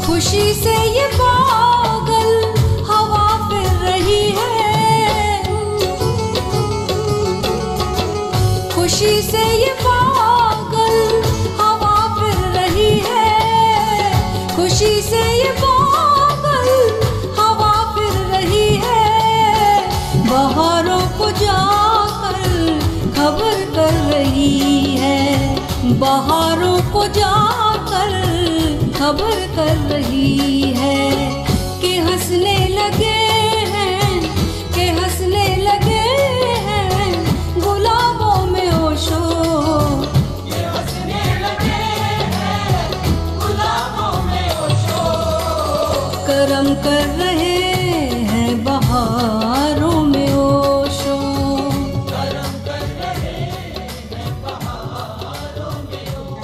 खुशी से ये पागल हवा फिर रही है, खुशी से ये पागल हवा फिर रही है, खुशी से ये पागल हवा फिर रही है, बहारों को जाकर खबर कर रही है, बहारों को जाकर खबर कर रही है कि हंसने लगे हैं, कि हंसने लगे हैं गुलाबों में ओशो, कि हंसने लगे हैं गुलाबों में ओशो, करम कर रहे हैं बहारों में ओशो, करम कर रहे हैं बहारों में ओशो।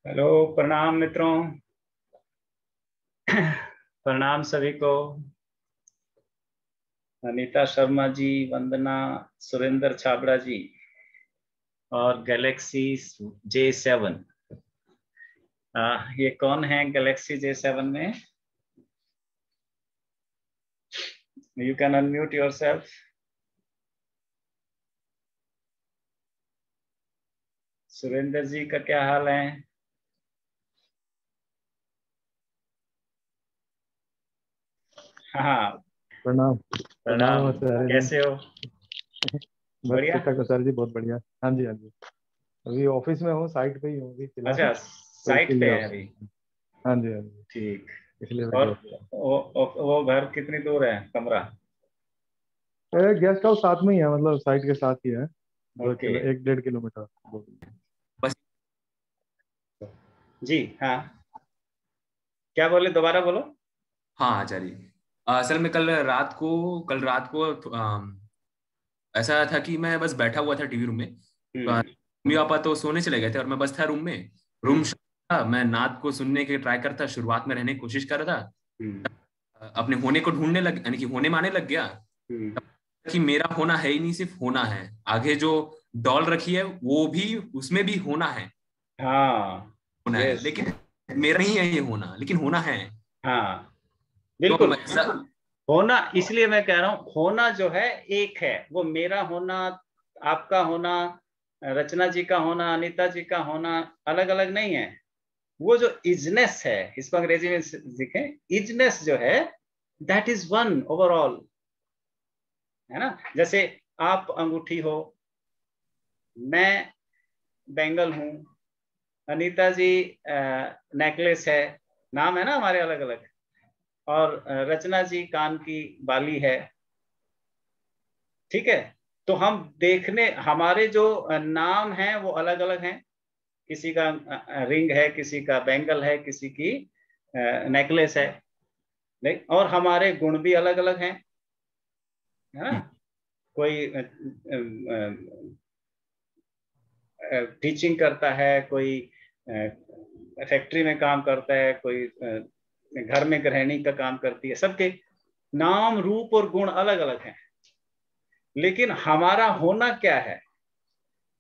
हेलो, प्रणाम मित्रों, प्रणाम सभी को। अनीता शर्मा जी, वंदना, सुरेंद्र छाबड़ा जी और गैलेक्सी J7। ये कौन है गैलेक्सी J7 में? You can unmute yourself. Surendra ji का क्या हाल है? हाँ, प्रणाम। प्रणाम। कैसे हो? बढ़िया सर जी, बहुत बढ़िया। हाँ जी, हाँ जी। अभी ऑफिस में हूँ, साइट पे ही हूँ अभी। अच्छा, साइट पे है अभी? हाँ जी, हाँ जी। ठीक। इसलिए और वो घर कितनी दूर है, कमरा? गेस्ट हाउस साथ में ही है, मतलब साइट के साथ ही है। ओके। 1-1.5 किलोमीटर बस जी। हाँ, क्या बोले, दोबारा बोलो। हाँ आचार्य, असल में कल रात को ऐसा था कि मैं बस बैठा हुआ था टीवी रूम में। मम्मी पापा तो सोने चले गए थे और मैं बस था रूम में। रूम था, मैं नाद को सुनने के ट्राई करता, शुरुआत में रहने की कोशिश कर रहा था। अपने होने को ढूंढने लग, यानी कि होने में आने लग गया कि मेरा होना है ही नहीं, सिर्फ होना है। आगे जो डॉल रखी है वो भी, उसमें भी होना है। हाँ, होना है, लेकिन मेरा नहीं है ये होना, लेकिन होना है। हाँ बिल्कुल। तो होना, इसलिए मैं कह रहा हूँ, होना जो है एक है। वो मेरा होना, आपका होना, रचना जी का होना, अनीता जी का होना अलग अलग नहीं है। वो जो इजनेस है, इसको अंग्रेजी में लिखें, इजनेस जो है, दैट इज वन ओवरऑल, है ना। जैसे आप अंगूठी हो, मैं बैंगल हूं, अनीता जी नेकलेस है, नाम है ना हमारे अलग अलग, और रचना जी कान की बाली है। ठीक है, तो हम देखने, हमारे जो नाम हैं वो अलग अलग हैं। किसी का रिंग है, किसी का बैंगल है, किसी की नेकलेस है, और हमारे गुण भी अलग अलग हैं, है ना। कोई टीचिंग करता है, कोई फैक्ट्री में काम करता है, कोई घर में गृहिणी का काम करती है। सबके नाम, रूप और गुण अलग अलग हैं, लेकिन हमारा होना क्या है?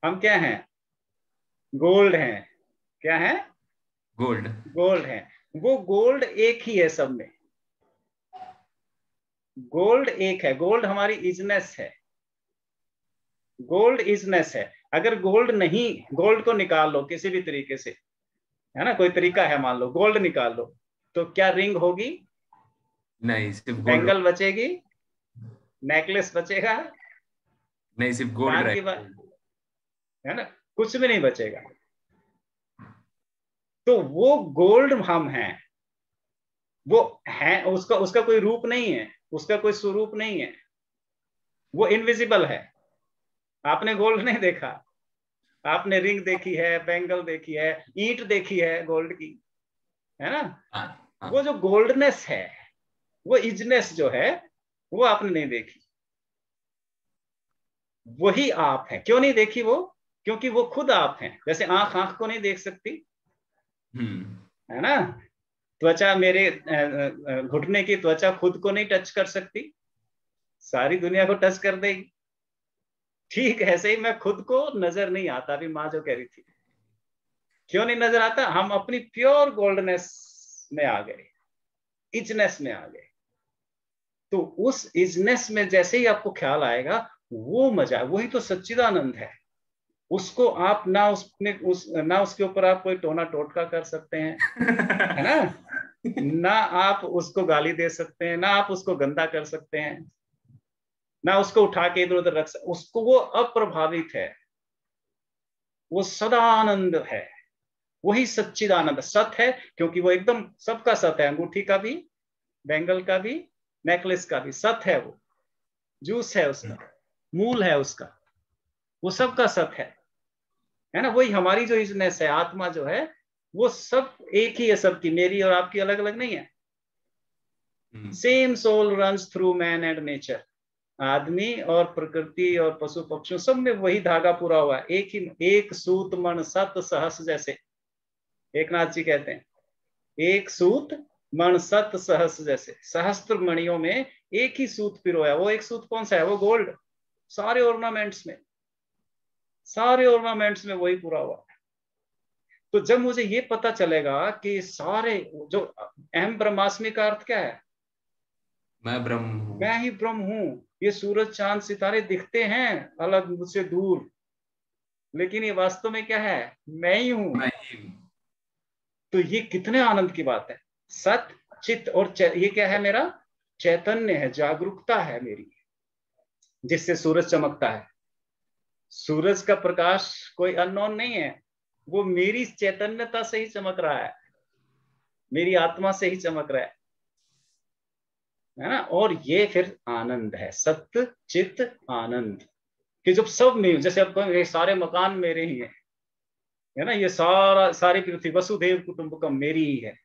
हम क्या हैं? गोल्ड हैं। क्या है? गोल्ड। गोल्ड है। वो गोल्ड एक ही है सब में, गोल्ड एक है। गोल्ड हमारी इजनेस है, गोल्ड इजनेस है। अगर गोल्ड नहीं, गोल्ड को निकाल लो किसी भी तरीके से, है ना, कोई तरीका है, मान लो गोल्ड निकाल लो, तो क्या रिंग होगी? नहीं, सिर्फ गोल्ड। बैंगल बचेगी, नेकलेस बचेगा, नहीं, सिर्फ गोल्ड कान की रहेगा। बात है ना, कुछ भी नहीं बचेगा। तो वो गोल्ड हम हैं, वो है, उसका उसका कोई रूप नहीं है, उसका कोई स्वरूप नहीं है, वो इनविजिबल है। आपने गोल्ड नहीं देखा, आपने रिंग देखी है, बैंगल देखी है, ईंट देखी है गोल्ड की, है ना। हाँ, हाँ। वो जो गोल्डनेस है, वो इजनेस जो है, वो आपने नहीं देखी। वही आप है। क्यों नहीं देखी वो? क्योंकि वो खुद आप हैं। जैसे आंख आंख को नहीं देख सकती, है ना। त्वचा, मेरे घुटने की त्वचा खुद को नहीं टच कर सकती, सारी दुनिया को टच कर देगी। ठीक ऐसे ही मैं खुद को नजर नहीं आता। अभी माँ जो कह रही थी, क्यों नहीं नजर आता? हम अपनी प्योर गोल्डनेस में आ गए, इजनेस में आ गए। तो उस इजनेस में जैसे ही आपको ख्याल आएगा, वो मजा, वही तो सच्चिदानंद है। उसको आप ना ना उसके ऊपर आप कोई टोना टोटका कर सकते हैं, है ना, ना आप उसको गाली दे सकते हैं, ना आप उसको गंदा कर सकते हैं, ना उसको उठा के इधर उधर रख सकते। उसको, वो अप्रभावित है, वो सदानंद है, वही सच्चिदानंद सत है। क्योंकि वो एकदम सबका सत है, अंगूठी का भी, बैंगल का भी, नेकलेस का भी सत है। वो जूस है उसका, मूल है उसका, वो सबका सत है ना। वही हमारी जो इजनेस है, आत्मा जो है, वो सब एक ही है सबकी, मेरी और आपकी अलग अलग नहीं है। Same soul runs through man and nature. आदमी और प्रकृति और पशु पक्षियों सब में वही धागा पूरा हुआ है। एक ही, एक सूत मण सत सहस, जैसे एक नाथ जी कहते हैं, एक सूत मण सत सहस, जैसे सहस्त्र मणियों में एक ही सूत पिरोया। वो एक सूत कौन सा है? वो गोल्ड। सारे ऑर्नामेंट्स में, सारे ऑर्नामेंट्स में वही पूरा हुआ। तो जब मुझे ये पता चलेगा कि सारे जो अहम ब्रह्मास्मि का अर्थ क्या है? मैं ब्रह्म हूँ। मैं ही ब्रह्म हूं। ये सूरज चांद सितारे दिखते हैं अलग मुझसे दूर, लेकिन ये वास्तव में क्या है? मैं ही हूं। मैं ही हूँ। तो ये कितने आनंद की बात है। सत, चित्त और ये क्या है? मेरा चैतन्य है, जागरूकता है मेरी, जिससे सूरज चमकता है। सूरज का प्रकाश कोई अननोन नहीं है, वो मेरी चैतन्यता से ही चमक रहा है, मेरी आत्मा से ही चमक रहा है ना। और ये फिर आनंद है, सत्य चित्त आनंद, कि जब सब में, जैसे अब ये सारे मकान मेरे ही हैं, है ना, ये सारी पृथ्वी वसुधैव कुटुंबकम मेरी ही है।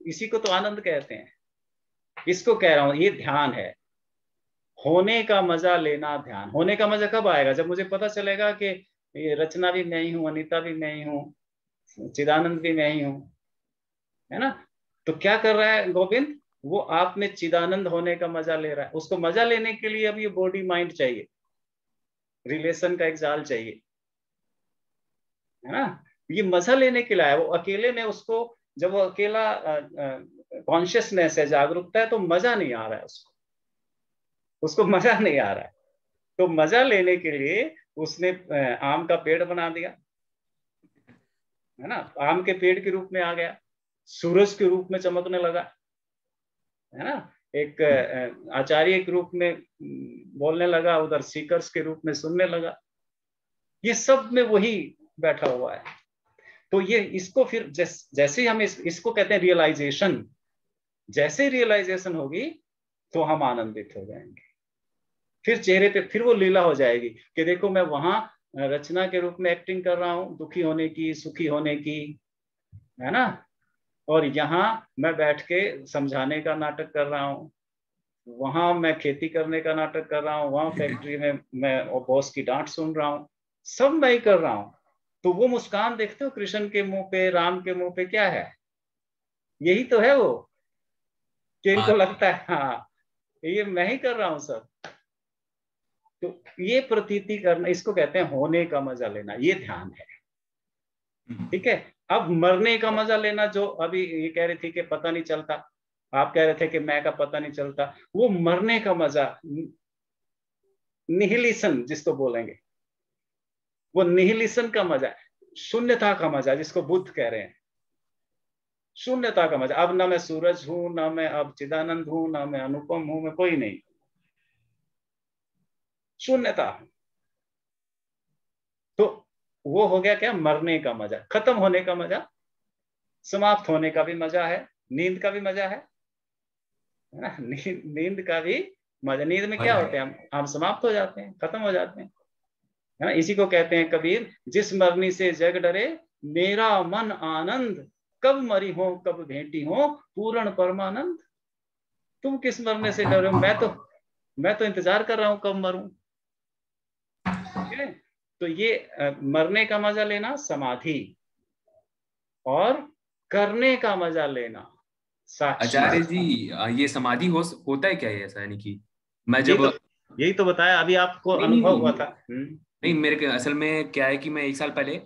इसी को तो आनंद कहते हैं। इसको कह रहा हूं, ये ध्यान है। होने का मजा लेना ध्यान। होने का मजा कब आएगा? जब मुझे पता चलेगा कि ये रचना भी मैं ही हूं, अनीता भी मैं ही हूं, चिदानंद भी मैं ही हूं, है ना। तो क्या कर रहा है गोविंद? वो आप में चिदानंद होने का मजा ले रहा है। उसको मजा लेने के लिए अब ये बॉडी माइंड चाहिए, रिलेशन का एक जाल चाहिए, है ना। ये मजा लेने के लिए आया। वो अकेले में उसको, जब वो अकेला कॉन्शियसनेस है, जागरूकता है, तो मजा नहीं आ रहा है उसको, उसको मजा नहीं आ रहा है। तो मजा लेने के लिए उसने आम का पेड़ बना दिया, है ना। आम के पेड़ के रूप में आ गया, सूरज के रूप में चमकने लगा, है ना। एक आचार्य के रूप में बोलने लगा, उधर सीकर्स के रूप में सुनने लगा। ये सब में वही बैठा हुआ है। तो ये, इसको फिर जैसे ही हम इसको कहते हैं रियलाइजेशन। जैसे रियलाइजेशन होगी तो हम आनंदित हो जाएंगे। फिर चेहरे पे फिर वो लीला हो जाएगी कि देखो मैं वहां रचना के रूप में एक्टिंग कर रहा हूँ, दुखी होने की, सुखी होने की, है ना। और यहाँ मैं बैठ के समझाने का नाटक कर रहा हूँ, वहां मैं खेती करने का नाटक कर रहा हूँ, वहां फैक्ट्री में मैं बॉस की डांट सुन रहा हूँ, सब मैं ही कर रहा हूँ। तो वो मुस्कान देखते हो कृष्ण के मुंह पे, राम के मुंह पे, क्या है? यही तो है वो, कि इनको लगता है हाँ ये मैं ही कर रहा हूँ सब। तो ये प्रतीति करना, इसको कहते हैं होने का मजा लेना, ये ध्यान है। ठीक है। अब मरने का मजा लेना, जो अभी ये कह रही थी कि पता नहीं चलता, आप कह रहे थे कि मैं का पता नहीं चलता, वो मरने का मजा, निहिलिसन जिसको बोलेंगे, वो निहिलिसन का मजा, शून्यता का मजा, जिसको बुद्ध कह रहे हैं। शून्यता का मजा। अब ना मैं सूरज हूं, ना मैं अब चिदानंद हूं, ना मैं अनुपम हूं, मैं कोई नहीं, शून्यता। तो वो हो गया क्या, मरने का मजा, खत्म होने का मजा, समाप्त होने का भी मजा है, नींद का भी मजा है ना, नींद का भी मजा। नींद में क्या होते हैं, हम समाप्त हो जाते हैं, खत्म हो जाते हैं, है ना। इसी को कहते हैं कबीर, जिस मरनी से जग डरे, मेरा मन आनंद, कब मरी हो कब भेंटी हो पूर्ण परमानंद। तुम किस मरने से डरे हो, मैं तो इंतजार कर रहा हूं कब मरूं। ठीक है, तो ये मरने का मजा लेना समाधि, और करने का मजा लेना साक्षी। आचार्य जी, ये समाधि होता है क्या, ये ऐसा, यानी कि मैं यही जब तो यही तो बताया अभी, आपको नहीं अनुभव हुआ नहीं था। नहीं, मेरे असल में क्या है कि मैं 1 साल पहले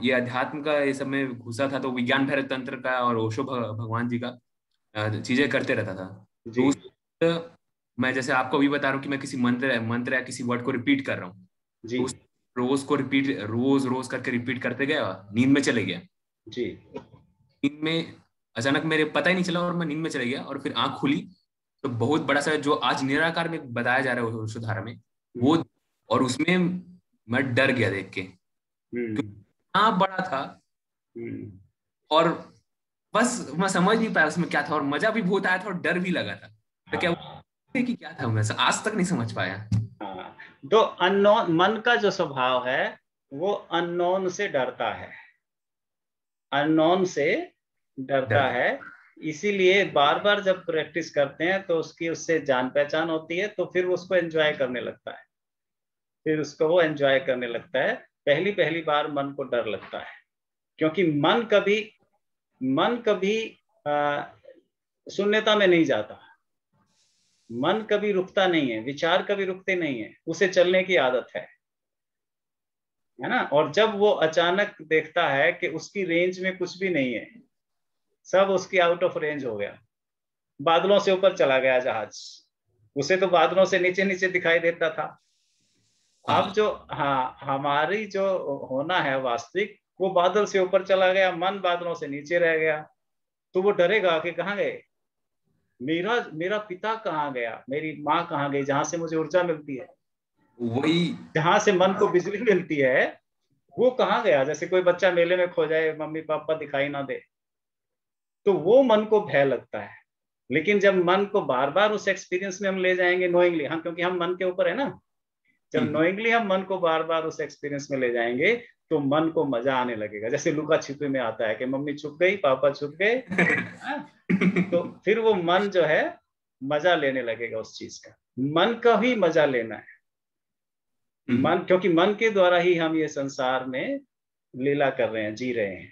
ये अध्यात्म का ये सब में घुसा था, तो विज्ञान भैरव तंत्र का और ओशो भगवान जी का चीजें करते रहता था। जी तो उस मैं जैसे आपको अभी बता रहा हूँ कि मैं किसी मंत्र या किसी वर्ड को रिपीट कर रहा हूँ, जी तो उस रोज रोज करके रिपीट करते गया, नींद में चले गया। जी नींद में अचानक मेरे पता ही नहीं चला और मैं नींद में चले गया, और फिर आंख खुली तो बहुत बड़ा सा जो आज निराकार में बताया जा रहा है ओशोधारा में वो, और उसमें मैं डर गया देख के, क्योंकि हम्म इतना बड़ा था, हम्म और बस मैं समझ नहीं पाया उसमें क्या था, और मजा भी बहुत आया था और डर भी लगा था। तो क्या वो हाँ है कि क्या था, मैं आज तक नहीं समझ पाया। हाँ। तो अननोन मन का जो स्वभाव है, वो अननोन से डरता है, अननोन से डरता डरता है। इसीलिए बार बार जब प्रैक्टिस करते हैं तो उसकी उससे जान पहचान होती है, तो फिर उसको एंजॉय करने लगता है, फिर उसको वो एंजॉय करने लगता है। पहली पहली बार मन को डर लगता है, क्योंकि मन कभी शून्यता में नहीं जाता, मन कभी रुकता नहीं है, विचार कभी रुकते नहीं है, उसे चलने की आदत है ना। और जब वो अचानक देखता है कि उसकी रेंज में कुछ भी नहीं है, सब उसकी आउट ऑफ रेंज हो गया, बादलों से ऊपर चला गया जहाज, उसे तो बादलों से नीचे नीचे दिखाई देता था। अब हाँ जो, हाँ, हमारी जो होना है वास्तविक, वो बादल से ऊपर चला गया, मन बादलों से नीचे रह गया। तो वो डरेगा कि कहाँ गए, मेरा मेरा पिता कहाँ गया, मेरी माँ कहाँ गई, जहां से मुझे ऊर्जा मिलती है, वही। जहां से मन को बिजली मिलती है, वो कहाँ गया। जैसे कोई बच्चा मेले में खो जाए, मम्मी पापा दिखाई ना दे, तो वो मन को भय लगता है। लेकिन जब मन को बार बार उस एक्सपीरियंस में हम ले जाएंगे नोइंगली, हम, क्योंकि हम मन के ऊपर है ना, जब हम्म, नोइंगली हम मन को बार बार उस एक्सपीरियंस में ले जाएंगे, तो मन को मजा आने लगेगा। जैसे लुका छिपी में आता है कि मम्मी छुप गई, पापा छुप गए, हाँ? तो फिर वो मन जो है मजा लेने लगेगा उस चीज का। मन का ही मजा लेना है, हम्म, मन, क्योंकि मन के द्वारा ही हम ये संसार में लीला कर रहे हैं, जी रहे हैं।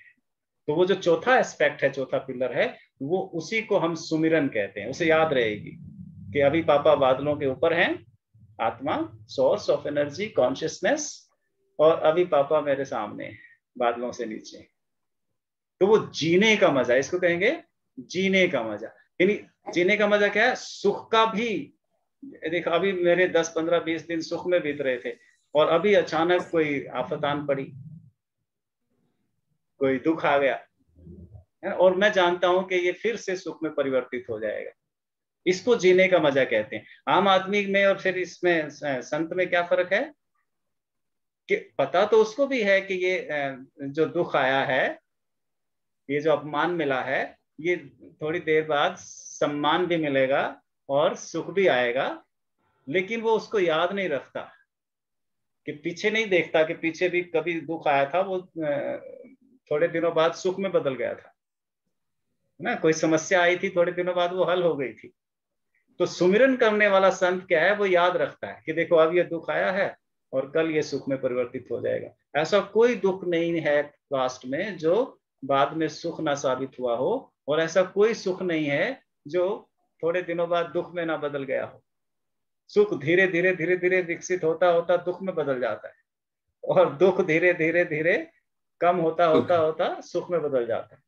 तो वो जो चौथा एस्पेक्ट है, चौथा पिलर है, वो उसी को हम सुमिरन कहते हैं। उसे याद रहेगी कि अभी पापा बादलों के ऊपर हैं, आत्मा, सोर्स ऑफ एनर्जी, कॉन्शियसनेस, और अभी पापा मेरे सामने हैं, बादलों से नीचे। तो वो जीने का मजा, इसको कहेंगे जीने का मजा। यानी जीने का मजा क्या है, सुख का भी। देखो अभी मेरे 10 15 20 दिन सुख में बीत रहे थे, और अभी अचानक कोई आफत आन पड़ी, कोई दुख आ गया, है ना, और मैं जानता हूं कि ये फिर से सुख में परिवर्तित हो जाएगा। इसको जीने का मजा कहते हैं। आम आदमी में और फिर इसमें संत में क्या फर्क है, कि पता तो उसको भी है कि ये जो दुख आया है, ये जो अपमान मिला है, ये थोड़ी देर बाद सम्मान भी मिलेगा और सुख भी आएगा, लेकिन वो उसको याद नहीं रखता, कि पीछे नहीं देखता कि पीछे भी कभी दुख आया था, वो थोड़े दिनों बाद सुख में बदल गया था, ना। कोई समस्या आई थी, थोड़े दिनों बाद वो हल हो गई थी। तो सुमिरन करने वाला संत क्या है, वो याद रखता है कि देखो अब ये दुख आया है और कल ये सुख में परिवर्तित हो जाएगा। ऐसा कोई दुख नहीं है पास्ट में जो बाद में सुख ना साबित हुआ हो, और ऐसा कोई सुख नहीं है जो थोड़े दिनों बाद दुख में ना बदल गया हो। सुख धीरे धीरे धीरे धीरे विकसित होता होता दुख में बदल जाता है, और दुख धीरे धीरे धीरे कम होता होता तो होता सुख में बदल जाता है।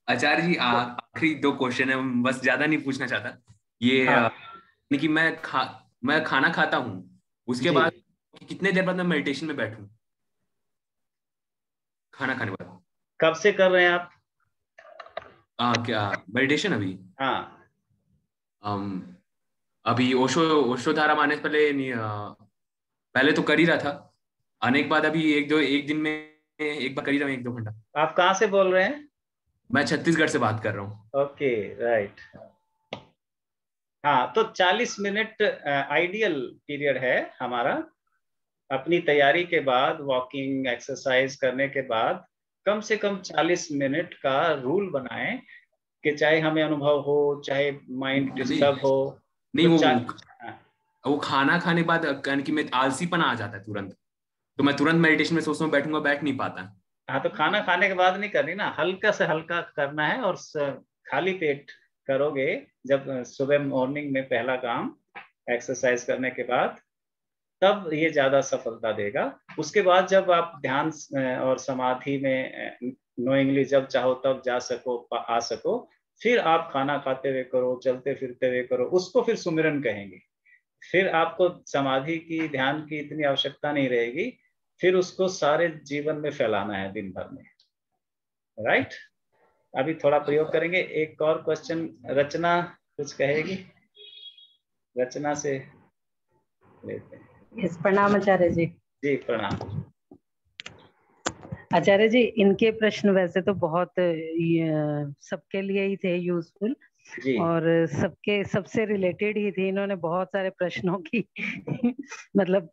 आचार्य जी, तो आखिरी 2 क्वेश्चन है, बस ज्यादा नहीं पूछना चाहता। ये हाँ यानी कि मैं खाना खाता हूँ, उसके जी, बाद कितने देर बाद मैं मेडिटेशन में बैठूं, खाना खाने के बाद? कब से कर रहे हैं आप? क्या मेडिटेशन अभी? हाँ अभी ओशो धारा मारने से पहले नहीं, पहले तो कर ही रहा था। आने के बाद अभी एक दिन में एक बार कर ही रहा हूँ, 1-2 घंटा। आप कहाँ से बोल रहे हैं? मैं छत्तीसगढ़ से बात कर रहा हूँ। Okay, right. हाँ, तो 40 मिनट आइडियल पीरियड है हमारा। अपनी तैयारी के बाद, वॉकिंग एक्सरसाइज करने के बाद कम से कम 40 मिनट का रूल बनाएं कि चाहे हमें अनुभव हो, चाहे माइंड डिस्टर्ब हो, नहीं, तो हाँ। वो खाना खाने के बाद यानी कि मैं आलसीपन आ जाता है तुरंत, तो मैं तुरंत मेडिटेशन में सोचता हूँ बैठूंगा, बैठ नहीं पाता। हाँ, तो खाना खाने के बाद नहीं करनी ना, हल्का से हल्का करना है, और खाली पेट करोगे जब सुबह मॉर्निंग में पहला काम एक्सरसाइज करने के बाद, तब ये ज्यादा सफलता देगा। उसके बाद जब आप ध्यान और समाधि में नोइंगली जब चाहो तब जा सको, आ सको, फिर आप खाना खाते हुए करो, चलते फिरते हुए करो, उसको फिर सुमिरन कहेंगे। फिर आपको समाधि की, ध्यान की इतनी आवश्यकता नहीं रहेगी, फिर उसको सारे जीवन में फैलाना है दिन भर में। राइट। अभी थोड़ा प्रयोग करेंगे। एक और क्वेश्चन रचना कुछ कहेगी, रचना से लेते हैं। इस प्रणाम आचार्य जी। जी प्रणाम। आचार्य जी, इनके प्रश्न वैसे तो बहुत सबके लिए ही थे यूजफुल, जी और सबके सबसे रिलेटेड ही थे। इन्होंने बहुत सारे प्रश्नों की मतलब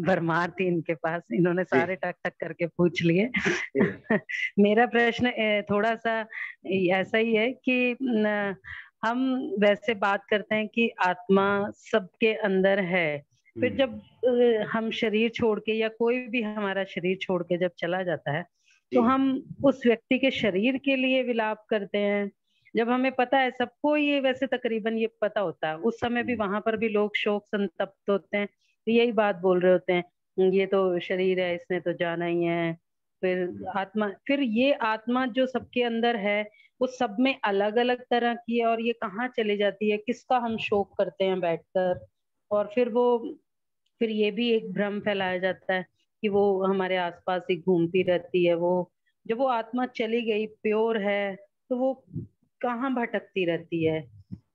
भरमार थी इनके पास, इन्होंने जी सारे टक टक करके पूछ लिए। जी मेरा प्रश्न थोड़ा सा ऐसा ही है कि हम वैसे बात करते हैं कि आत्मा सबके अंदर है, फिर जब हम शरीर छोड़ के, या कोई भी हमारा शरीर छोड़ के जब चला जाता है, तो जी हम उस व्यक्ति के शरीर के लिए विलाप करते हैं। जब हमें पता है, सबको ये वैसे तकरीबन ये पता होता है, उस समय भी वहां पर भी लोग शोक संतप्त होते हैं, तो यही बात बोल रहे होते हैं, ये तो शरीर है, इसने तो जाना ही है। फिर आत्मा, फिर ये आत्मा जो सबके अंदर है, वो सब में अलग अलग तरह की है, और ये कहाँ चली जाती है, किसका हम शोक करते हैं बैठकर। और फिर ये भी एक भ्रम फैलाया जाता है कि वो हमारे आसपास ही घूमती रहती है। वो जब वो आत्मा चली गई, प्योर है, तो वो कहाँ भटकती रहती है,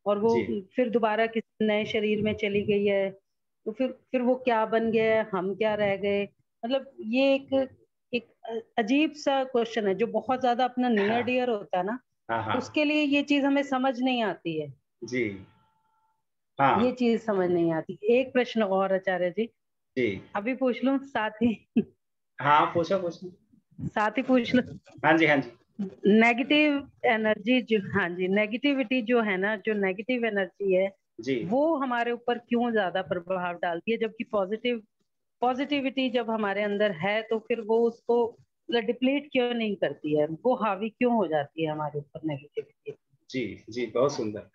और वो जी फिर दोबारा किसी नए शरीर में चली गई है, तो फिर वो क्या बन गया है, हम क्या रह गए। मतलब ये एक एक अजीब सा क्वेश्चन है, जो बहुत ज्यादा अपना नियर हाँ डियर होता है ना, हाँ हाँ उसके लिए ये चीज हमें समझ नहीं आती है। जी ये हाँ चीज समझ नहीं आती। एक प्रश्न और आचार्य जी, जी अभी पूछ लूं साथ ही? हाँ, पूछो पूछो। साथ ही पूछ लूं। हाँ जी हाँ जी नेगेटिव एनर्जी जो, हाँ जी, नेगेटिविटी जो है ना, जो नेगेटिव एनर्जी है, जी वो हमारे ऊपर क्यों ज्यादा प्रभाव डालती है, जबकि पॉजिटिविटी जब हमारे अंदर है, तो फिर वो उसको डिप्लीट क्यों नहीं करती है, वो हावी क्यों हो जाती है हमारे ऊपर नेगेटिविटी? जी जी, बहुत सुंदर।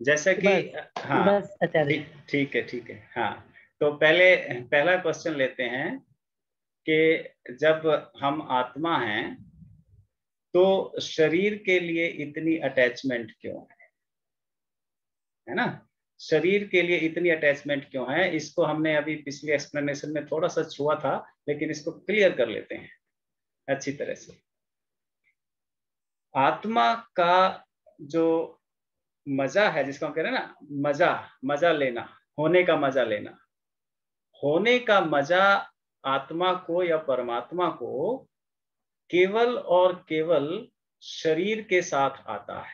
जैसा कि बस हाँ, बस आचार्य। ठीक है ठीक है। हाँ, तो पहला क्वेश्चन लेते हैं कि जब हम आत्मा हैं, तो शरीर के लिए इतनी अटैचमेंट क्यों है ना? शरीर के लिए इतनी अटैचमेंट क्यों है? इसको हमने अभी पिछली एक्सप्लेनेशन में थोड़ा सा छुआ था, लेकिन इसको क्लियर कर लेते हैं अच्छी तरह से। आत्मा का जो मजा है, जिसको हम कह रहे हैं ना, मजा, मजा लेना, होने का मजा लेना, होने का मजा आत्मा को या परमात्मा को केवल और केवल शरीर के साथ आता है।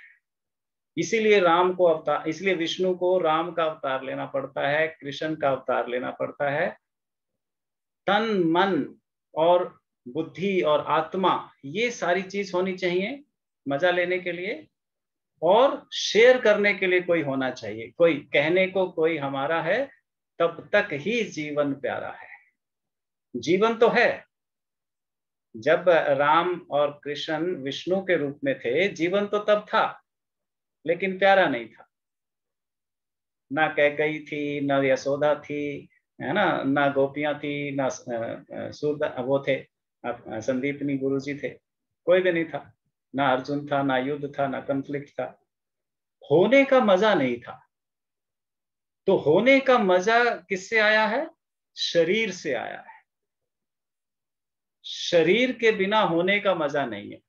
इसीलिए इसलिए विष्णु को राम का अवतार लेना पड़ता है, कृष्ण का अवतार लेना पड़ता है। तन, मन और बुद्धि और आत्मा, ये सारी चीज होनी चाहिए मजा लेने के लिए, और शेयर करने के लिए कोई होना चाहिए, कोई कहने को कोई हमारा है, तब तक ही जीवन प्यारा है। जीवन तो है, जब राम और कृष्ण विष्णु के रूप में थे, जीवन तो तब था, लेकिन प्यारा नहीं था। ना कैकई थी, ना यशोदा थी, है ना, ना गोपियां थी, ना वो थे संदीपनी गुरुजी थे, कोई भी नहीं था। ना अर्जुन था, ना युद्ध था, ना कन्फ्लिक्ट था। होने का मजा नहीं था। तो होने का मजा किससे आया है? शरीर से आया है। शरीर के बिना होने का मजा नहीं है।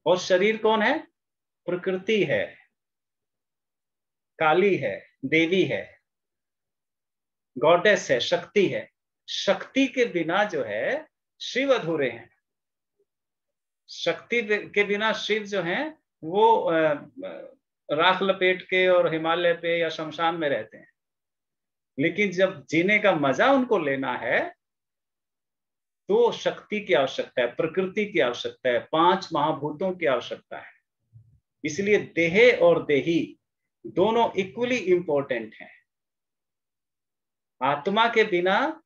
और शरीर कौन है? प्रकृति है, काली है, देवी है, गॉडेस है, शक्ति है। शक्ति के बिना जो है शिव अधूरे हैं। शक्ति के बिना शिव जो हैं वो राख लपेट के और हिमालय पे या शमशान में रहते हैं। लेकिन जब जीने का मजा उनको लेना है तो शक्ति की आवश्यकता है, प्रकृति की आवश्यकता है, 5 महाभूतों की आवश्यकता है। इसलिए देह और देही दोनों इक्वली इंपॉर्टेंट हैं। आत्मा के बिना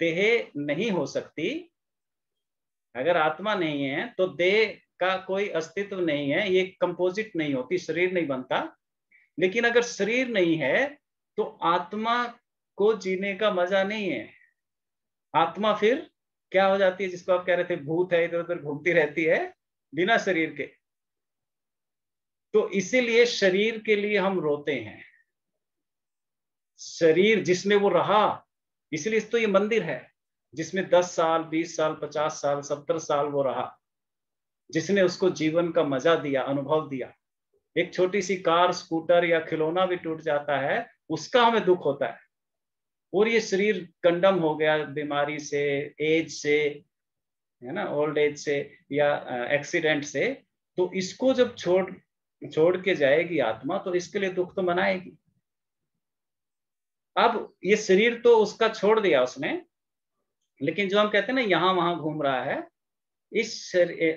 देह नहीं हो सकती। अगर आत्मा नहीं है तो देह का कोई अस्तित्व नहीं है, ये कंपोजिट नहीं होती, शरीर नहीं बनता। लेकिन अगर शरीर नहीं है तो आत्मा को जीने का मजा नहीं है। आत्मा फिर क्या हो जाती है, जिसको आप कह रहे थे भूत है, इधर उधर घूमती रहती है बिना शरीर के। तो इसीलिए शरीर के लिए हम रोते हैं, शरीर जिसमें वो रहा। इसलिए तो ये मंदिर है जिसमें 10 साल, 20 साल, 50 साल, 70 साल वो रहा, जिसने उसको जीवन का मजा दिया, अनुभव दिया। एक छोटी सी कार, स्कूटर या खिलौना भी टूट जाता है, उसका हमें दुख होता है। और ये शरीर कंडम हो गया बीमारी से, एज से, है ना, ओल्ड एज से या एक्सीडेंट से, तो इसको जब छोड़ के जाएगी आत्मा, तो इसके लिए दुख तो मनाएगी। अब ये शरीर तो उसका छोड़ दिया उसने, लेकिन जो हम कहते हैं ना यहां वहां घूम रहा है,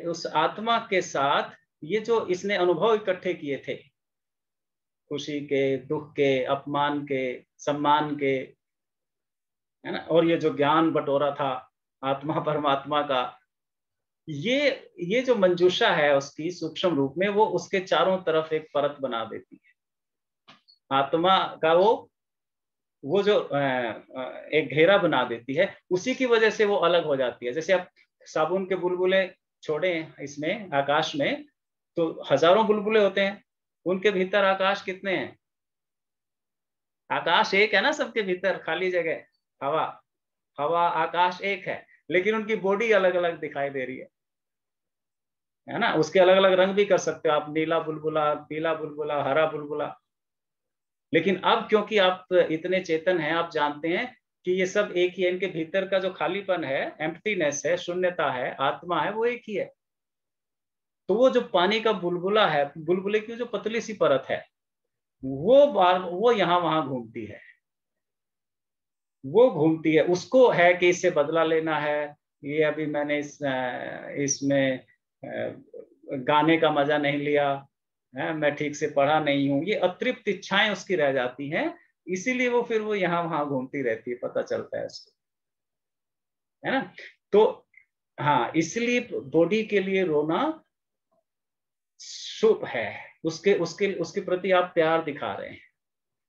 उस आत्मा के साथ ये जो इसने अनुभव इकट्ठे किए थे, खुशी के, दुख के, अपमान के, सम्मान के, है ना, और ये जो ज्ञान बटोरा था आत्मा परमात्मा का, ये जो मंजूषा है उसकी सूक्ष्म रूप में, वो उसके चारों तरफ एक परत बना देती है। आत्मा का वो जो एक घेरा बना देती है, उसी की वजह से वो अलग हो जाती है। जैसे आप साबुन के बुलबुले छोड़े इसमें आकाश में, तो हजारों बुलबुले होते हैं, उनके भीतर आकाश कितने हैं? आकाश एक है ना, सबके भीतर खाली जगह हवा आकाश एक है, लेकिन उनकी बॉडी अलग अलग दिखाई दे रही है ना। उसके अलग अलग रंग भी कर सकते हो आप, नीला बुलबुला, पीला बुलबुला, हरा बुलबुला। लेकिन अब क्योंकि आप इतने चेतन हैं, आप जानते हैं कि ये सब एक ही है, इनके भीतर का जो खालीपन है, एम्प्टीनेस है, शून्यता है, आत्मा है, वो एक ही है। तो वो जो पानी का बुलबुला है, बुलबुले की जो पतली सी परत है, वो यहां वहां घूमती है, वो घूमती है। उसको है कि इससे बदला लेना है, ये अभी मैंने इसमें गाने का मजा नहीं लिया है, मैं ठीक से पढ़ा नहीं हूं, ये अतृप्त इच्छाएं उसकी रह जाती हैं। इसीलिए वो फिर वो यहां वहां घूमती रहती है, पता चलता है उसको, है ना। तो हाँ, इसलिए बॉडी के लिए रोना शुभ है, उसके प्रति आप प्यार दिखा रहे हैं।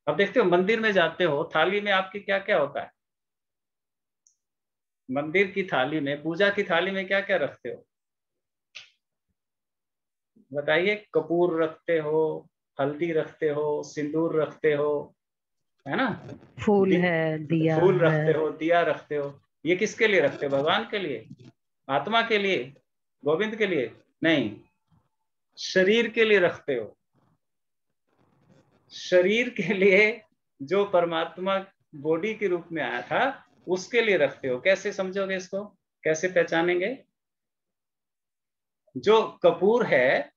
अब देखते हो मंदिर में जाते हो, थाली में आपकी क्या क्या होता है? मंदिर की थाली में, पूजा की थाली में क्या क्या रखते हो बताइए? कपूर रखते हो, हल्दी रखते हो, सिंदूर रखते हो, है ना, फूल है, दिया फूल है। रखते हो, दिया रखते हो। ये किसके लिए रखते हो? भगवान के लिए, आत्मा के लिए, गोविंद के लिए? नहीं, शरीर के लिए रखते हो। शरीर के लिए, जो परमात्मा बॉडी के रूप में आया था, उसके लिए रखते हो। कैसे समझोगे इसको, कैसे पहचानेंगे? जो कपूर है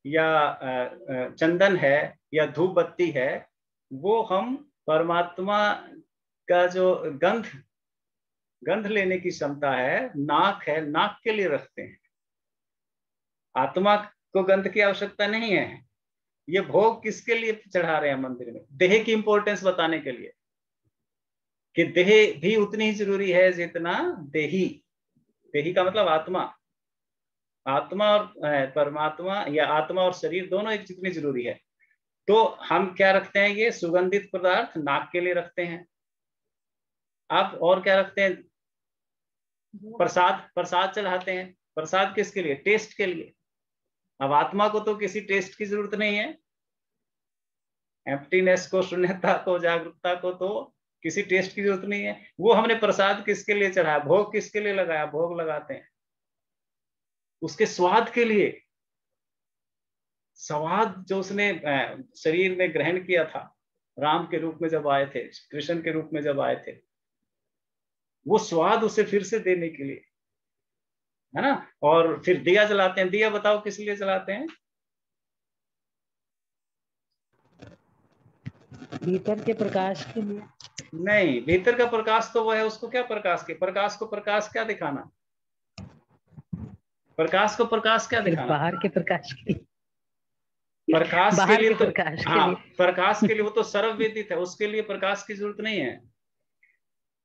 या चंदन है या धूप बत्ती है, वो हम परमात्मा का जो गंध लेने की क्षमता है, नाक है, नाक के लिए रखते हैं। आत्मा को गंध की आवश्यकता नहीं है। ये भोग किसके लिए चढ़ा रहे हैं मंदिर में? देह की इंपॉर्टेंस बताने के लिए, कि देह भी उतनी ही जरूरी है जितना देही। देही का मतलब आत्मा, आत्मा और परमात्मा या आत्मा और शरीर दोनों एक जितनी जरूरी है। तो हम क्या रखते हैं? ये सुगंधित पदार्थ नाक के लिए रखते हैं। आप और क्या रखते हैं? प्रसाद चढ़ाते हैं। प्रसाद किसके लिए? टेस्ट के लिए। अब आत्मा को तो किसी टेस्ट की जरूरत नहीं है, एम्प्टीनेस को, शून्यता को, जागरूकता को तो किसी टेस्ट की जरूरत नहीं है। वो हमने प्रसाद किसके लिए चढ़ाया? भोग किसके लिए लगाया? भोग लगाते हैं उसके स्वाद के लिए। स्वाद जो उसने शरीर में ग्रहण किया था राम के रूप में जब आए थे, कृष्ण के रूप में जब आए थे, वो स्वाद उसे फिर से देने के लिए, है ना। और फिर दिया जलाते हैं। दिया बताओ किस लिए जलाते हैं? भीतर के प्रकाश के लिए। नहीं, भीतर का प्रकाश तो वो है, उसको क्या प्रकाश के, प्रकाश को प्रकाश क्या दिखाना, प्रकाश को प्रकाश क्या फिर दिखाना? बाहर के प्रकाश के लिए, प्रकाश के बाहर लिए के तो, प्रकाश के हाँ, लिए। प्रकाश के लिए वो तो सर्ववेदित है, उसके लिए प्रकाश की जरूरत नहीं है।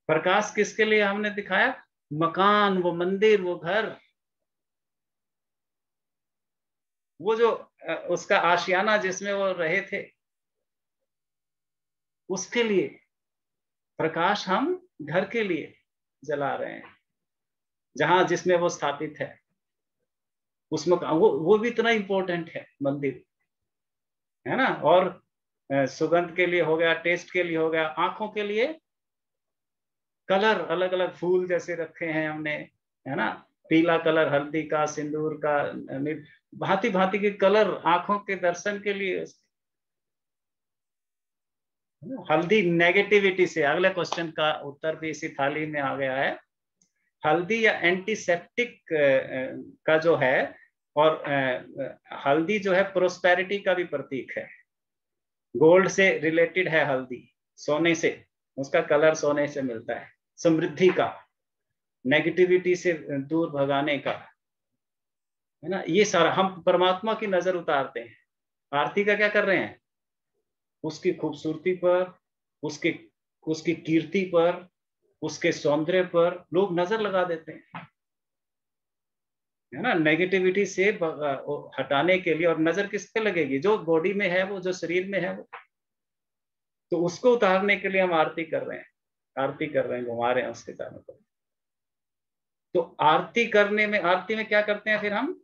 प्रकाश किसके लिए हमने दिखाया? मकान, वो मंदिर, वो घर, वो जो उसका आशियाना जिसमें वो रहे थे, उसके लिए प्रकाश हम घर के लिए जला रहे हैं, जहां जिसमें वो स्थापित है, उसमें वो भी इतना इंपॉर्टेंट है मंदिर, है ना। और सुगंध के लिए हो गया, टेस्ट के लिए हो गया, आंखों के लिए कलर, अलग अलग फूल जैसे रखे हैं हमने, है ना, पीला कलर हल्दी का, सिंदूर का, भांति भांति के कलर आंखों के दर्शन के लिए। हल्दी नेगेटिविटी से, अगले क्वेश्चन का उत्तर भी इसी थाली में आ गया है। हल्दी या एंटीसेप्टिक का जो है, और हल्दी जो है प्रोस्पेरिटी का भी प्रतीक है। गोल्ड से रिलेटेड है हल्दी, सोने से, उसका कलर सोने से मिलता है, समृद्धि का, नेगेटिविटी से दूर भगाने का, है ना। ये सारा हम परमात्मा की नजर उतारते हैं। आरती का क्या कर रहे हैं? उसकी खूबसूरती पर, उसके उसकी कीर्ति पर, उसके सौंदर्य पर लोग नजर लगा देते हैं, है ना, नेगेटिविटी से हटाने के लिए। और नजर किस पे लगेगी? जो बॉडी में है, वो जो शरीर में है वो, तो उसको उतारने के लिए हम आरती कर रहे हैं, आरती कर रहे हैं, घुमा रहे हैं उसके चारों तरफ। तो आरती करने में, आरती में क्या करते हैं फिर हम?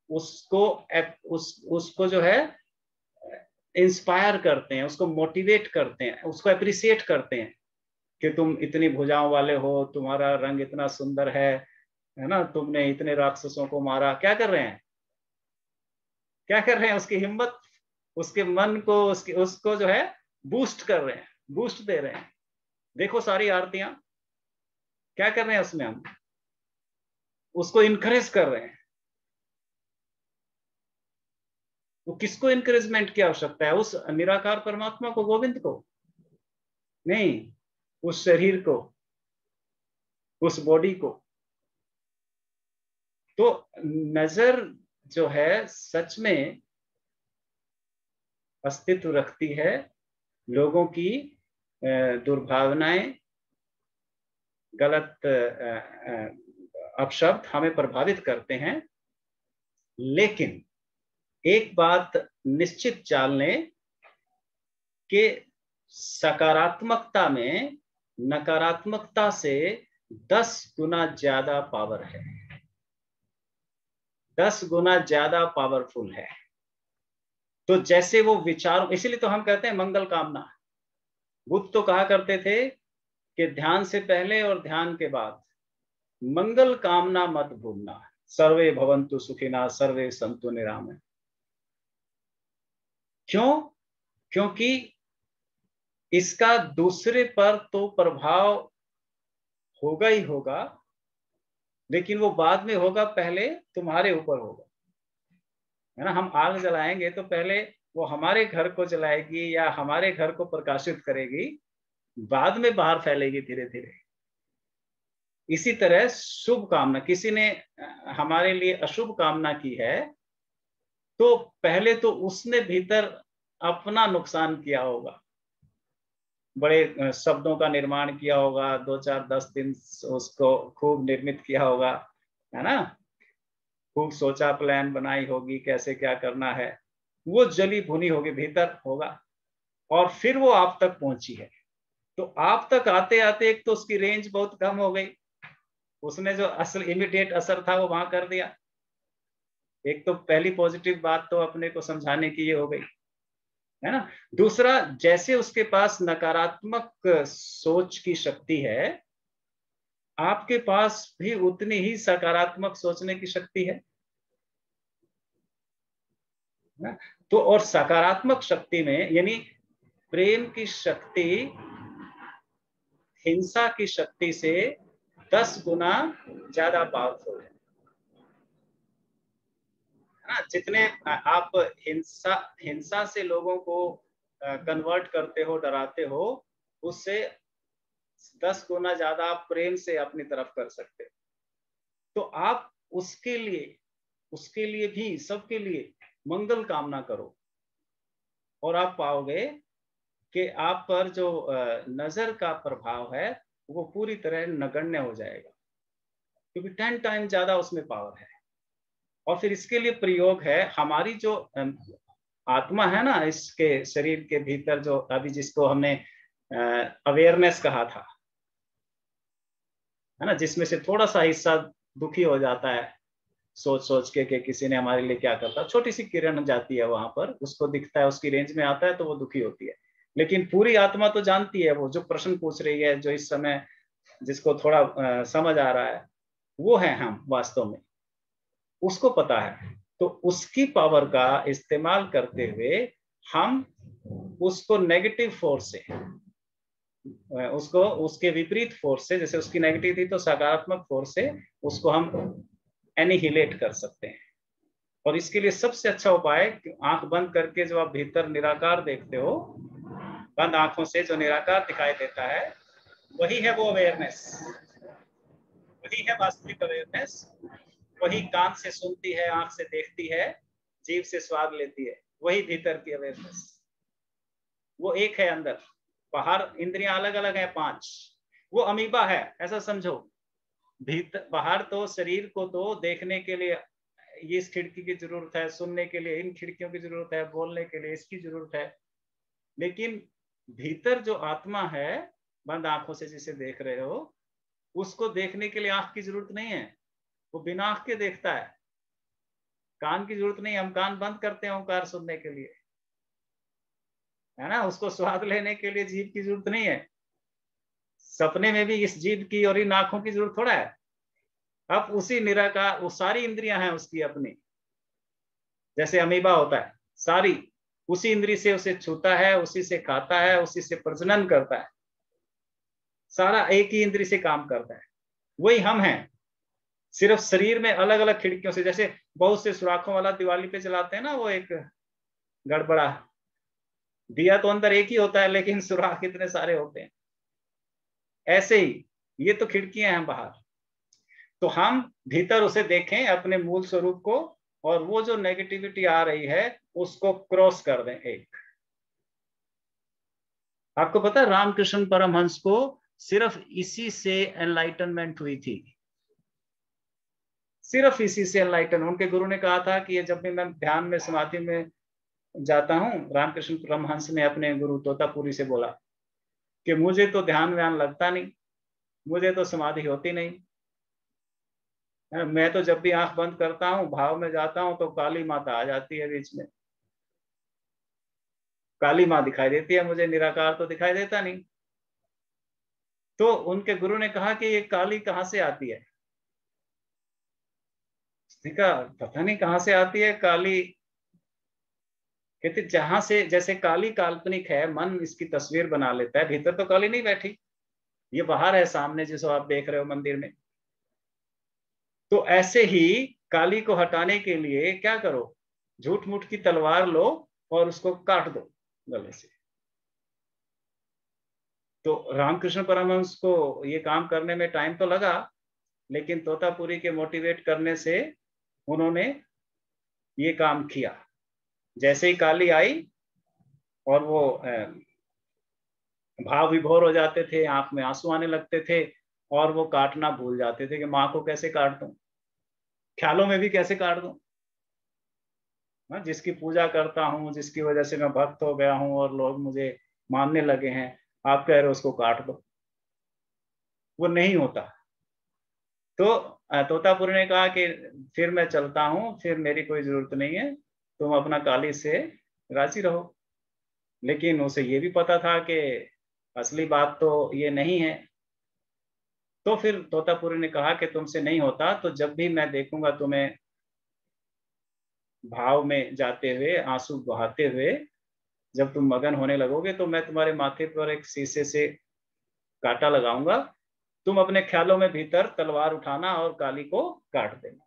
उसको जो है इंस्पायर करते हैं, उसको मोटिवेट करते हैं, उसको अप्रिसिएट करते हैं कि तुम इतनी भुजाओं वाले हो, तुम्हारा रंग इतना सुंदर है ना, तुमने इतने राक्षसों को मारा। क्या कर रहे हैं? क्या कर रहे हैं? उसकी हिम्मत, उसके मन को, उसको जो है बूस्ट कर रहे हैं, बूस्ट दे रहे हैं। देखो सारी आरतियां क्या कर रहे हैं उसमें, हम उसको इनकरेज कर रहे हैं। तो किसको इनकरेजमेंट की आवश्यकता है? उस निराकार परमात्मा को, गोविंद को? नहीं, उस शरीर को, उस बॉडी को। तो नजर जो है सच में अस्तित्व रखती है। लोगों की दुर्भावनाएं, गलत अपशब्द हमें प्रभावित करते हैं, लेकिन एक बात निश्चित जान लें कि सकारात्मकता में नकारात्मकता से 10 गुना ज्यादा पावर है, 10 गुना ज्यादा पावरफुल है। तो जैसे वो विचार, इसीलिए तो हम कहते हैं मंगल कामना। बुद्ध तो कहा करते थे कि ध्यान से पहले और ध्यान के बाद मंगल कामना मत भूलना। सर्वे भवन्तु सुखिना, सर्वे सन्तु निरामय। क्यों? क्योंकि इसका दूसरे पर तो प्रभाव होगा ही होगा, लेकिन वो बाद में होगा, पहले तुम्हारे ऊपर होगा, है ना। हम आग जलाएंगे तो पहले वो हमारे घर को जलाएगी या हमारे घर को प्रकाशित करेगी, बाद में बाहर फैलेगी धीरे धीरे। इसी तरह शुभ कामना, किसी ने हमारे लिए अशुभ कामना की है, तो पहले तो उसने भीतर अपना नुकसान किया होगा, बड़े शब्दों का निर्माण किया होगा, 2 4 10 दिन उसको खूब निर्मित किया होगा, है ना, खूब सोचा, प्लान बनाई होगी कैसे क्या करना है, वो जली भुनी होगी, भीतर होगा, और फिर वो आप तक पहुंची है। तो आप तक आते आते एक तो उसकी रेंज बहुत कम हो गई, उसने जो असल इमीडिएट असर था वो वहां कर दिया। एक तो पहली पॉजिटिव बात तो अपने को समझाने की ये हो गई, है ना। दूसरा, जैसे उसके पास नकारात्मक सोच की शक्ति है, आपके पास भी उतनी ही सकारात्मक सोचने की शक्ति है। ना। तो और सकारात्मक शक्ति में यानी प्रेम की शक्ति हिंसा की शक्ति से 10 गुना ज्यादा पावरफुल है ना। जितने आप हिंसा से लोगों को कन्वर्ट करते हो, डराते हो, उससे 10 गुना ज्यादा आप प्रेम से अपनी तरफ कर सकते हो। तो आप उसके लिए भी, सबके लिए मंगल कामना करो और आप पाओगे कि आप पर जो नजर का प्रभाव है वो पूरी तरह नगण्य हो जाएगा, क्योंकि 10 टाइम ज्यादा उसमें पावर है। और फिर इसके लिए प्रयोग है हमारी जो आत्मा है ना, इसके शरीर के भीतर जो अभी जिसको हमने अवेयरनेस कहा था, है ना, जिसमें से थोड़ा सा हिस्सा दुखी हो जाता है सोच सोच के कि किसी ने हमारे लिए क्या करता। छोटी सी किरण जाती है वहां पर, उसको दिखता है, उसकी रेंज में आता है तो वो दुखी होती है। लेकिन पूरी आत्मा तो जानती है, वो जो प्रश्न पूछ रही है, जो इस समय जिसको थोड़ा समझ आ रहा है, वो है हम वास्तव में, उसको पता है। तो उसकी पावर का इस्तेमाल करते हुए हम उसको नेगेटिव फोर्स से, उसको उसके विपरीत फोर्स से, जैसे उसकी नेगेटिव थी तो सकारात्मक फोर्स से उसको हम एनिहिलेट कर सकते हैं। और इसके लिए सबसे अच्छा उपाय, आंख बंद करके जो आप भीतर निराकार देखते हो, बंद आंखों से जो निराकार दिखाई देता है, वही है वो अवेयरनेस, वही है वास्तविक अवेयरनेस। वही कान से सुनती है, आंख से देखती है, जीभ से स्वाद लेती है, वही भीतर की अवेयरनेस। वो एक है अंदर, बाहर इंद्रियां अलग अलग है 5। वो अमीबा है ऐसा समझो। भीतर बाहर तो शरीर को तो देखने के लिए ये इस खिड़की की जरूरत है, सुनने के लिए इन खिड़कियों की जरूरत है, बोलने के लिए इसकी जरूरत है। लेकिन भीतर जो आत्मा है, बंद आंखों से जिसे देख रहे हो, उसको देखने के लिए आंख की जरूरत नहीं है, वो बिना आंख के देखता है। कान की जरूरत नहीं, हम कान बंद करते हैं ओंकार सुनने के लिए, है ना। उसको स्वाद लेने के लिए जीभ की जरूरत नहीं है। सपने में भी इस जीभ की और इन आंखों की जरूरत थोड़ा है। अब उसी निराकार, वो सारी इंद्रियां हैं उसकी अपनी, जैसे अमीबा होता है, सारी उसी इंद्री से उसे छूता है, उसी से खाता है, उसी से प्रजनन करता है, सारा एक ही इंद्री से काम करता है। वही हम हैं, सिर्फ शरीर में अलग अलग खिड़कियों से, जैसे बहुत से सुराखों वाला दिवाली पे जलाते हैं ना, वो एक गड़बड़ा दिया तो अंदर एक ही होता है, लेकिन सुराख इतने सारे होते हैं। ऐसे ही ये तो खिड़कियां हैं बाहर। तो हम भीतर उसे देखें, अपने मूल स्वरूप को, और वो जो नेगेटिविटी आ रही है उसको क्रॉस कर दें एक। आपको पता है रामकृष्ण परमहंस को सिर्फ इसी से एनलाइटनमेंट हुई थी, सिर्फ इसी से एनलाइटन। उनके गुरु ने कहा था कि ये जब भी मैं ध्यान में समाधि में जाता हूं, रामकृष्ण परमहंस ने अपने गुरु तोतापुरी से बोला कि मुझे तो ध्यान व्यान लगता नहीं, मुझे तो समाधि होती नहीं, मैं तो जब भी आंख बंद करता हूं, भाव में जाता हूं, तो काली माता आ जाती है बीच में, काली माँ दिखाई देती है मुझे, निराकार तो दिखाई देता नहीं। तो उनके गुरु ने कहा कि ये काली कहाँ से आती है। उसने कहा पता नहीं कहाँ से आती है काली। कहते जहां से, जैसे काली काल्पनिक है, मन इसकी तस्वीर बना लेता है, भीतर तो काली नहीं बैठी, ये बाहर है सामने जिसको आप देख रहे हो मंदिर में। तो ऐसे ही काली को हटाने के लिए क्या करो, झूठ मूठ की तलवार लो और उसको काट दो गले से। तो रामकृष्ण परमहंस को ये काम करने में टाइम तो लगा, लेकिन तोतापुरी के मोटिवेट करने से उन्होंने ये काम किया। जैसे ही काली आई और वो भाव विभोर हो जाते थे, आंख में आंसू आने लगते थे, और वो काटना भूल जाते थे कि माँ को कैसे काट दूं, ख्यालों में भी कैसे काट दूं। जिसकी पूजा करता हूँ, जिसकी वजह से मैं भक्त हो गया हूँ और लोग मुझे मानने लगे हैं, आप कह रहे हो उसको काट दो, वो नहीं होता। तो तोतापुरी ने कहा कि फिर मैं चलता हूँ, फिर मेरी कोई जरूरत नहीं है, तुम अपना काली से राजी रहो। लेकिन उसे ये भी पता था कि असली बात तो ये नहीं है। तो फिर तोतापुरी ने कहा कि तुमसे नहीं होता तो जब भी मैं देखूंगा तुम्हें भाव में जाते हुए, आंसू बहाते हुए जब तुम मगन होने लगोगे तो मैं तुम्हारे माथे पर एक शीशे से कांटा लगाऊंगा, तुम अपने ख्यालों में भीतर तलवार उठाना और काली को काट देना।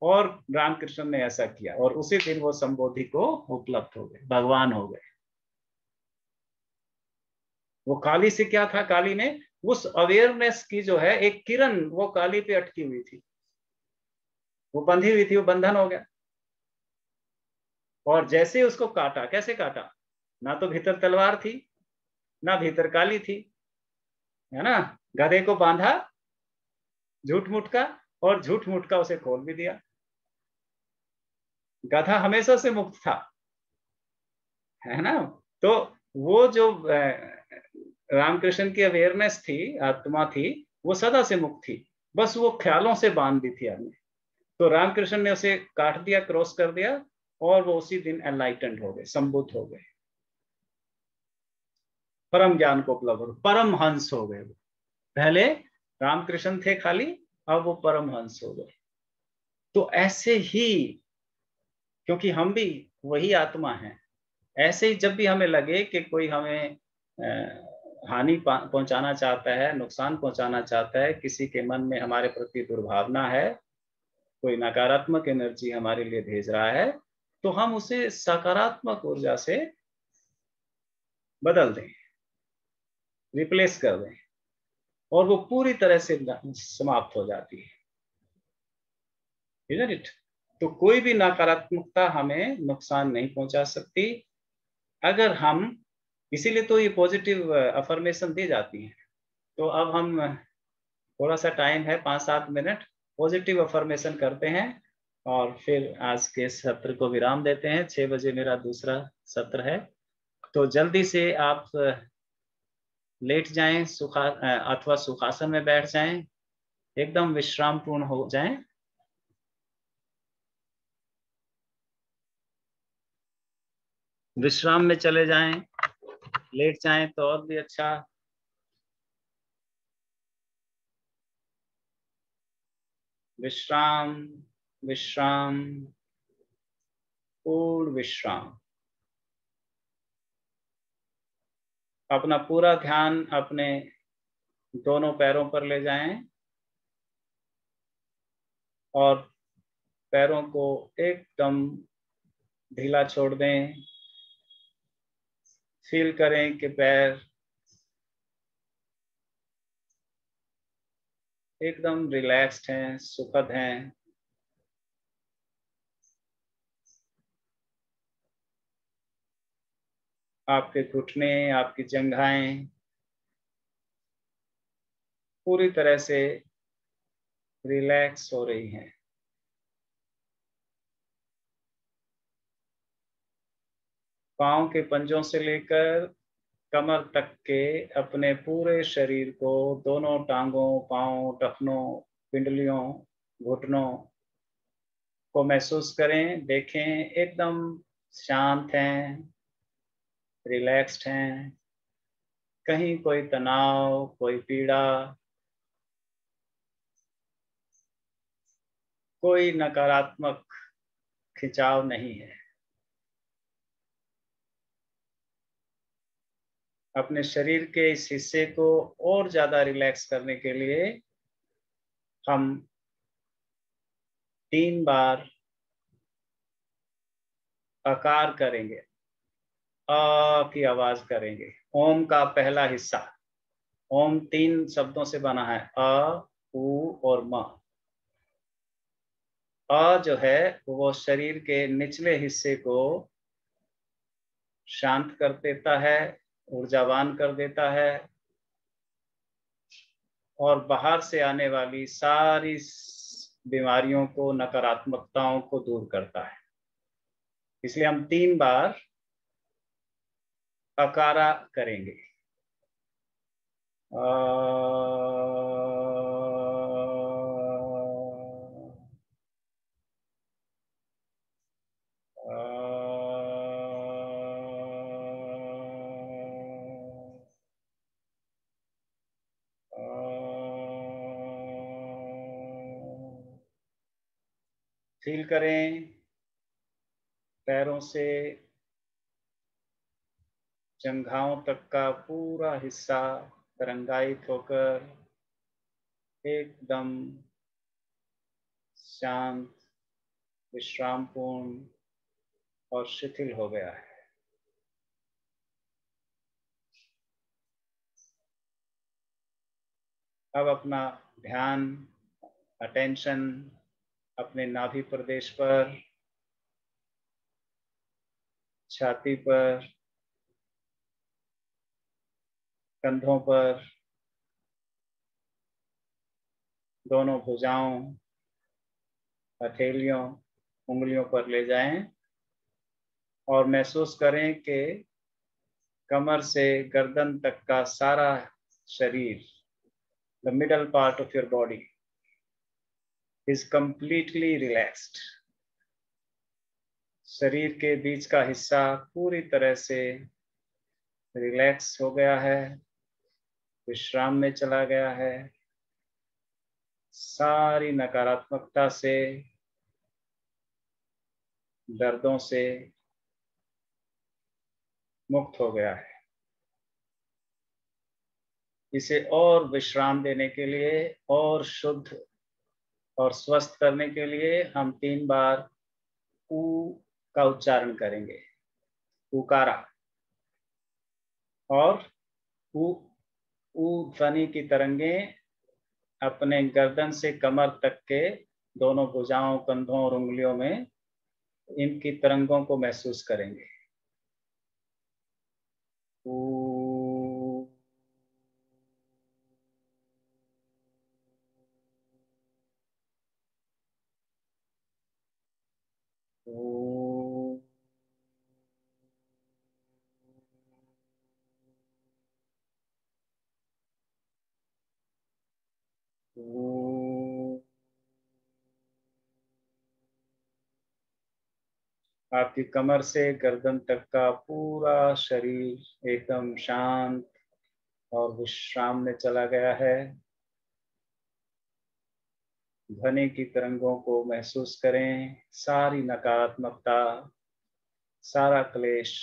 और रामकृष्ण ने ऐसा किया और उसी दिन वो संबोधि को उपलब्ध हो गए, भगवान हो गए। वो काली से क्या था, काली ने उस अवेयरनेस की जो है एक किरण वो काली पे अटकी हुई थी, वो बंधी हुई थी, वो बंधन हो गया। और जैसे उसको काटा, कैसे काटा, ना तो भीतर तलवार थी ना भीतर काली थी, है ना। गधे को बांधा झूठ मूठ का और झूठ मूठ का उसे खोल भी दिया। गधा हमेशा से मुक्त था, है ना। तो वो जो रामकृष्ण की अवेयरनेस थी, आत्मा थी, वो सदा से मुक्त थी, बस वो ख्यालों से बांध दी थी हमने। तो रामकृष्ण ने उसे काट दिया, क्रॉस कर दिया, और वो उसी दिन एनलाइटेंड हो गए, संबुद्ध हो गए, परम ज्ञान को उपलब्ध हो, परम हंस हो गए। पहले रामकृष्ण थे खाली, अब वो परम हंस हो गए। तो ऐसे ही, क्योंकि हम भी वही आत्मा हैं, ऐसे ही जब भी हमें लगे कि कोई हमें हानि पहुंचाना चाहता है, नुकसान पहुंचाना चाहता है, किसी के मन में हमारे प्रति दुर्भावना है, कोई नकारात्मक एनर्जी हमारे लिए भेज रहा है, तो हम उसे सकारात्मक ऊर्जा से बदल दें, रिप्लेस कर दें, और वो पूरी तरह से समाप्त हो जाती है। Isn't it? तो कोई भी नकारात्मकता हमें नुकसान नहीं पहुंचा सकती अगर हम, इसीलिए तो ये पॉजिटिव अफर्मेशन दी जाती है। तो अब हम थोड़ा सा टाइम है, 5-7 मिनट, पॉजिटिव अफर्मेशन करते हैं और फिर आज के सत्र को विराम देते हैं। 6 बजे मेरा दूसरा सत्र है, तो जल्दी से आप लेट जाएं, अथवा सुखासन में बैठ जाएं, एकदम विश्राम पूर्ण हो जाएं। विश्राम में चले जाएं, लेट जाएं तो और भी अच्छा। विश्राम, विश्राम, पूर्ण विश्राम। अपना पूरा ध्यान अपने दोनों पैरों पर ले जाएं और पैरों को एकदम ढीला छोड़ दें। फील करें कि पैर एकदम रिलैक्स्ड हैं, सुखद हैं। आपके घुटने, आपकी जंघाएं पूरी तरह से रिलैक्स हो रही हैं। पाँव के पंजों से लेकर कमर तक के अपने पूरे शरीर को, दोनों टांगों, पाँव, टखनों, पिंडलियों, घुटनों को महसूस करें, देखें, एकदम शांत हैं, रिलैक्स्ड हैं। कहीं कोई तनाव, कोई पीड़ा, कोई नकारात्मक खिंचाव नहीं है। अपने शरीर के इस हिस्से को और ज्यादा रिलैक्स करने के लिए हम 3 बार आकार करेंगे, अ की आवाज करेंगे। ओम का पहला हिस्सा, ओम 3 शब्दों से बना है, अ, उ और म। अ जो है वो शरीर के निचले हिस्से को शांत कर देता है, ऊर्जावान कर देता है, और बाहर से आने वाली सारी बीमारियों को, नकारात्मकताओं को दूर करता है। इसलिए हम 3 बार अकारा करेंगे। फील करें पैरों से जंघाओं तक का पूरा हिस्सा तरंगायित होकर एकदम शांत, विश्रामपूर्ण और शिथिल हो गया है। अब अपना ध्यान, अटेंशन अपने नाभि प्रदेश पर, छाती पर, कंधों पर, दोनों भुजाओं, हथेलियों, उंगलियों पर ले जाएं और महसूस करें कि कमर से गर्दन तक का सारा शरीर, the middle part of your body is completely relaxed. शरीर के बीच का हिस्सा पूरी तरह से रिलैक्स हो गया है, विश्राम में चला गया है, सारी नकारात्मकता से, दर्दों से मुक्त हो गया है। इसे और विश्राम देने के लिए और शुद्ध और स्वस्थ करने के लिए हम 3 बार ऊ का उच्चारण करेंगे, उकारा। और ऊ ध्वनि की तरंगें अपने गर्दन से कमर तक के दोनों भुजाओं, कंधों और उंगलियों में इनकी तरंगों को महसूस करेंगे। आपकी कमर से गर्दन तक का पूरा शरीर एकदम शांत और विश्राम में चला गया है। ध्वनि की तरंगों को महसूस करें, सारी नकारात्मकता, सारा क्लेश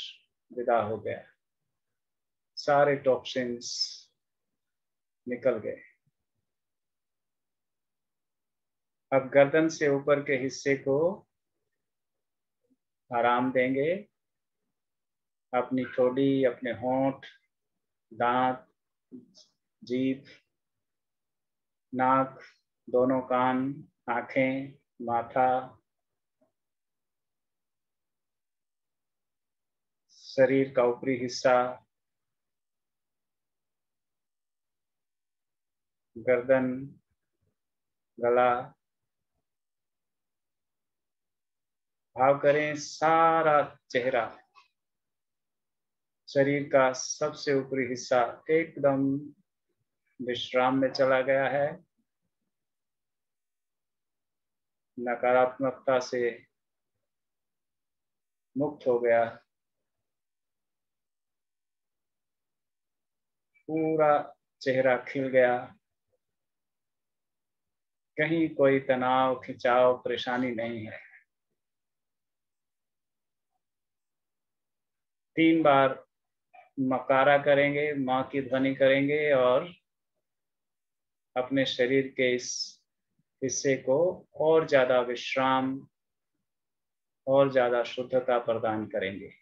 विदा हो गया, सारे टॉक्सिन्स निकल गए। अब गर्दन से ऊपर के हिस्से को आराम देंगे। अपनी ठोड़ी, अपने होंठ, दांत, जीभ, नाक, दोनों कान, आंखें, माथा, शरीर का ऊपरी हिस्सा, गर्दन, गला। भाव करें सारा चेहरा, शरीर का सबसे ऊपरी हिस्सा एकदम विश्राम में चला गया है, नकारात्मकता से मुक्त हो गया। पूरा चेहरा खिल गया, कहीं कोई तनाव, खिंचाव, परेशानी नहीं है। 3 बार मकारा करेंगे, माँ की ध्वनि करेंगे और अपने शरीर के इस हिस्से को और ज्यादा विश्राम और ज्यादा शुद्धता प्रदान करेंगे।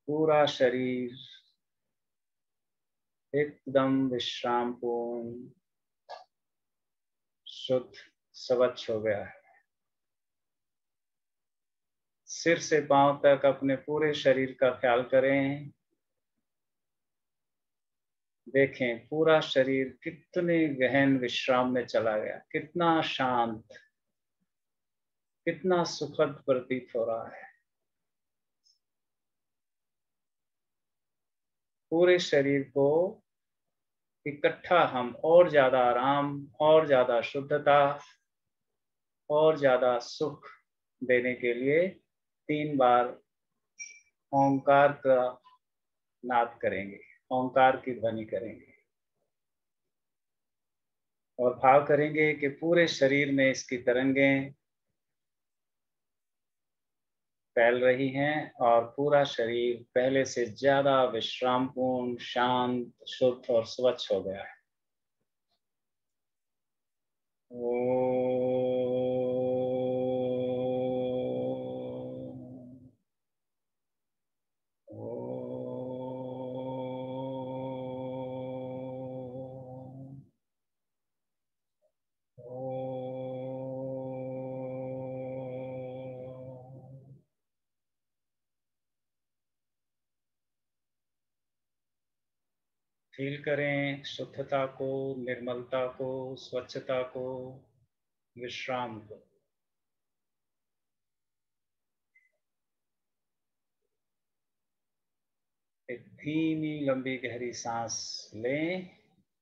पूरा शरीर एकदम विश्रामपूर्ण, शुद्ध, स्वच्छ हो गया है। सिर से पांव तक अपने पूरे शरीर का ख्याल करें। देखें पूरा शरीर कितने गहन विश्राम में चला गया, कितना शांत, कितना सुखद प्रतीत हो रहा है। पूरे शरीर को इकट्ठा हम और ज्यादा आराम, और ज्यादा शुद्धता, और ज्यादा सुख देने के लिए 3 बार ओंकार का नाद करेंगे, ओंकार की ध्वनि करेंगे और भाव करेंगे कि पूरे शरीर में इसकी तरंगें फैल रही हैं और पूरा शरीर पहले से ज्यादा विश्रामपूर्ण, शांत, शुद्ध और स्वच्छ हो गया है। फील करें शुद्धता को, निर्मलता को, स्वच्छता को, विश्राम को। एक धीमी लंबी गहरी सांस लें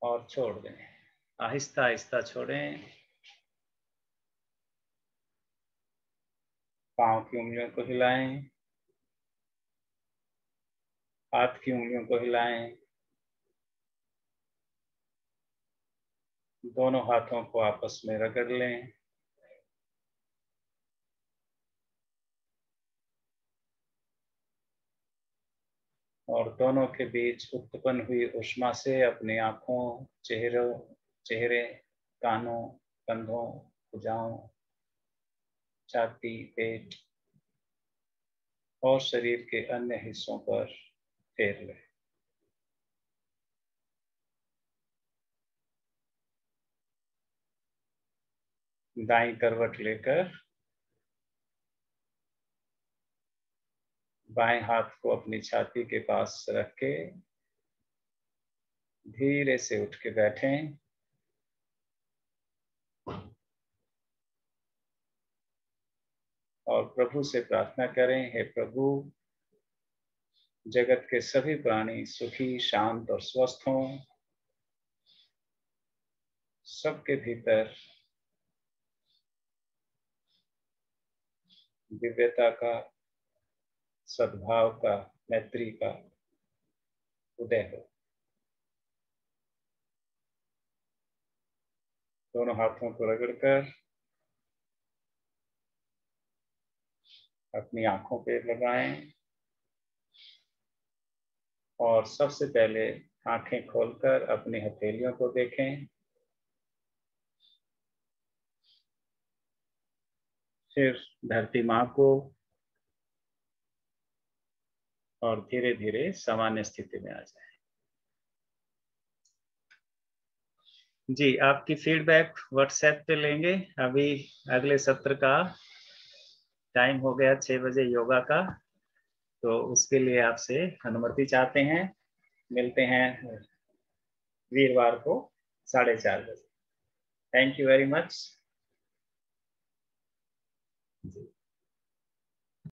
और छोड़ दें। आहिस्ता आहिस्ता छोड़ें। पांव की उंगलियों को हिलाएं, हाथ की उंगलियों को हिलाएं, दोनों हाथों को आपस में रगड़ लें। और दोनों के बीच उत्पन्न हुई ऊष्मा से अपनी आंखों, चेहरे, कानों, कंधों, भुजाओं, छाती, पेट और शरीर के अन्य हिस्सों पर फेर लें। दाईं करवट लेकर बाएं हाथ को अपनी छाती के पास रख के धीरे से उठ के बैठें। और प्रभु से प्रार्थना करें, हे प्रभु, जगत के सभी प्राणी सुखी, शांत और स्वस्थ हों। सबके भीतर दिव्यता का, सद्भाव का, मैत्री का उदय हो। दोनों हाथों को रगड़कर अपनी आंखों पे लगाएं और सबसे पहले आंखें खोलकर अपनी हथेलियों को देखें। फिर धरती माँ को और धीरे धीरे सामान्य स्थिति में आ जाए। जी, आपकी फीडबैक व्हाट्सएप पे लेंगे। अभी अगले सत्र का टाइम हो गया 6 बजे योगा का, तो उसके लिए आपसे अनुमति चाहते हैं। मिलते हैं वीरवार को 4:30 बजे। Thank you very much.